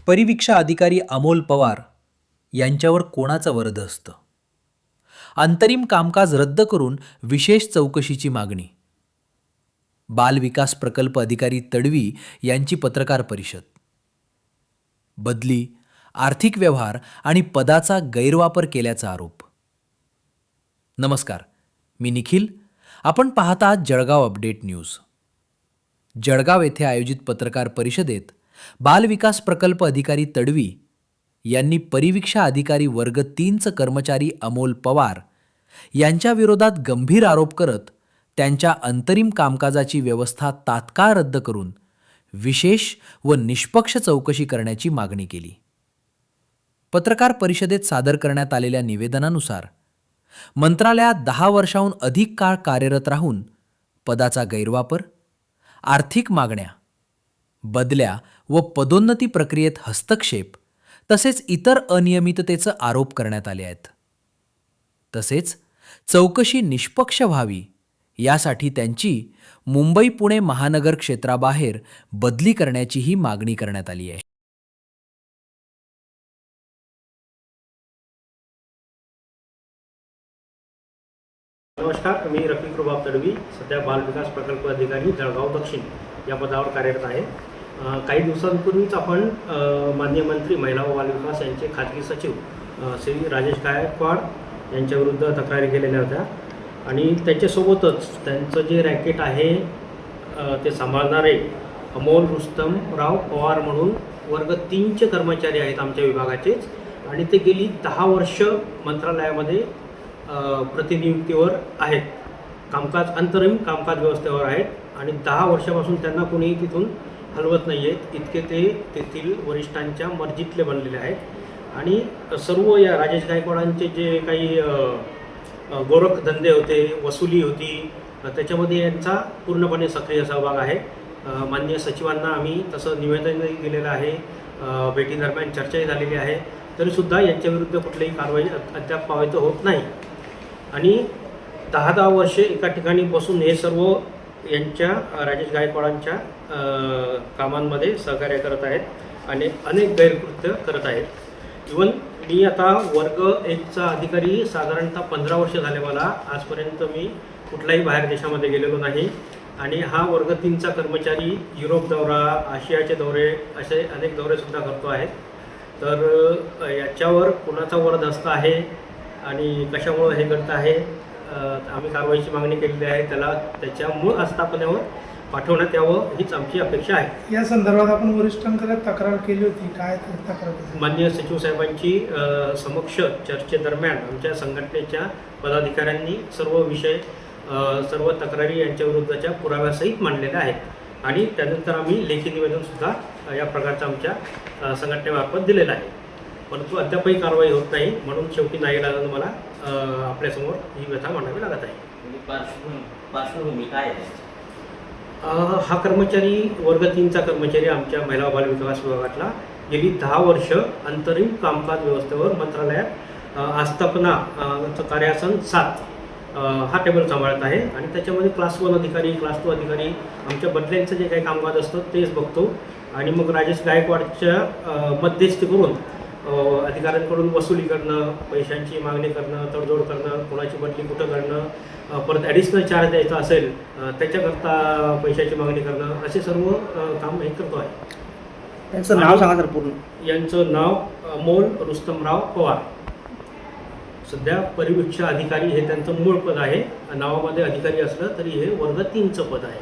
परिवीक्षा अधिकारी अमोल पवार यांच्यावर कोणाचं वरद असतं? अंतरिम कामकाज रद्द करून विशेष चौकशीची मागणी. बाल विकास प्रकल्प अधिकारी तडवी यांची पत्रकार परिषद. बदली, आर्थिक व्यवहार आणि पदाचा गैरवापर केल्याचा आरोप. नमस्कार, मी निखिल. आपण पाहता जळगाव अपडेट न्यूज. जळगाव येथे आयोजित पत्रकार परिषदेत बाल विकास प्रकल्प अधिकारी तडवी यांनी परिवीक्षा अधिकारी वर्ग 3चे कर्मचारी अमोल पवार यांच्या विरोधात गंभीर आरोप करत त्यांच्या अंतरिम कामकाजाची व्यवस्था तात्काळ रद्द करून विशेष व निष्पक्ष चौकशी करण्याची मागणी केली. पत्रकार परिषदेत सादर करण्यात आलेल्या निवेदनानुसार मंत्रालयात 10 वर्षांहून अधिक काळ कार्यरत राहून पदाचा गैरवापर, आर्थिक मागण्या, बदल्या व पदोन्नती प्रक्रियेत हस्तक्षेप तसेच इतर अनियमिततेचे आरोप करण्यात आले आहेत. तसेच चौकशी निष्पक्ष व्हावी यासाठी त्यांची मुंबई-पुणे महानगर क्षेत्राबाहेर बदली करण्याचीही मागणी करण्यात आली आहे. नमस्कार, मी रफिक रुबाब तडवी सध्या बाल विकास प्रकल्प अधिकारी जळगाव दक्षिण या पदावर कार्यरत आहे. काही दिवसांपूर्वीच आपण माननीय मंत्री महिला व बाल विकास यांचे खाजगी सचिव श्री राजेश गायकवाड यांच्याविरुद्ध तक्रारी केलेल्या होत्या आणि त्याच्यासोबतच त्यांचं जे रॅकेट आहे ते सांभाळणारे अमोल रुस्तमराव पवार म्हणून वर्ग 3चे कर्मचारी आहेत आमच्या विभागाचेच आणि ते गेली 10 वर्ष मंत्रालयामध्ये प्रतिनियुक्तीवर आहेत. अंतरिम कामकाज व्यवस्थेवर आहेत आणि 10 वर्षापासून त्यांना कोणीही तिथून हलवत नाही आहेत. इतके ते तेथील वरिष्ठांच्या मर्जीतले बनलेले आहेत आणि सर्व या राजेश गायकवाडांचे जे काही गोरखधंदे होते, वसुली होती, त्याच्यामध्ये यांचा पूर्णपणे सक्रिय सहभाग आहे. माननीय सचिवांना आम्ही तसं निवेदनही दिलेलं आहे, भेटीदरम्यान चर्चाही झालेली आहे. तरीसुद्धा यांच्याविरुद्ध कुठलीही कारवाई अद्याप पावित होत नाही आणि 10 वर्षे एका ठिकाणी बसून हे सर्व यांच्या राजेश गायकवाडांच्या कामांमध्ये सहकार्य करत आहेत आणि अनेक गैरकृत्य करत आहेत. इवन मी आता वर्ग 1चा अधिकारी साधारणतः 15 वर्ष झाले मला. आजपर्यंत मी कुठल्याही बाहेर देशामध्ये गेलेलो नाही आणि हा वर्ग 3चा कर्मचारी युरोप दौरा, आशियाचे दौरे असे अनेक दौरेसुद्धा करतो आहे. तर याच्यावर कुणाचा वरदहस्त आहे आणि कशामुळं हे करत आहे, आम्ही कारवाईची मागणी केलेली आहे. त्याला त्याच्या मूळ आस्थापनेवर पाठवण्यात यावं हीच आमची अपेक्षा आहे. या संदर्भात आपण वरिष्ठांकडे तक्रार केली होती, काय तक्रार? माननीय सचिव साहेबांची समक्ष चर्चेदरम्यान आमच्या संघटनेच्या पदाधिकाऱ्यांनी सर्व विषय, सर्व तक्रारी यांच्याविरुद्धच्या पुराव्यासहित मांडलेल्या आहेत आणि त्यानंतर आम्ही लेखी निवेदनसुद्धा या प्रकारचं आमच्या संघटनेमार्फत दिलेलं आहे. परंतु अद्यापही कारवाई होत नाही, म्हणून शेवटी नाईलाजानं मला आपल्यासमोर ही व्यथा मांडावी लागत आहे. पार्श्वभूमी काय आहे? हा कर्मचारी वर्ग 3चा कर्मचारी आमच्या महिला बाल विकास विभागातला गेली 10 वर्ष अंतरिम कामकाज व्यवस्थेवर मंत्रालयात आस्थापना कार्यासन 7 हा टेबल सांभाळत आहे आणि त्याच्यामध्ये क्लास 1 अधिकारी, क्लास 2 अधिकारी आमच्या बदल्यांचं जे काही कामकाज असतं तेच बघतो आणि मग राजेश गायकवाडच्या मध्यस्थी करून अधिकाऱ्यांकडून वसुली करणं, पैशांची मागणी करणं, तडजोड करणं, कोणाची बदली कुठं करणं, परत ॲडिशनल चार्ज द्यायचा असेल त्याच्याकरता पैशाची मागणी करणं, असे सर्व काम हे करतो आहे. त्यांचं नाव सांगा तर पूर्ण. यांचं नाव अमोल रुस्तमराव पवार. सध्या परिवीक्षा अधिकारी हे त्यांचं मूळ पद आहे. नावामध्ये अधिकारी असलं तरी हे वर्ग 3चं पद आहे.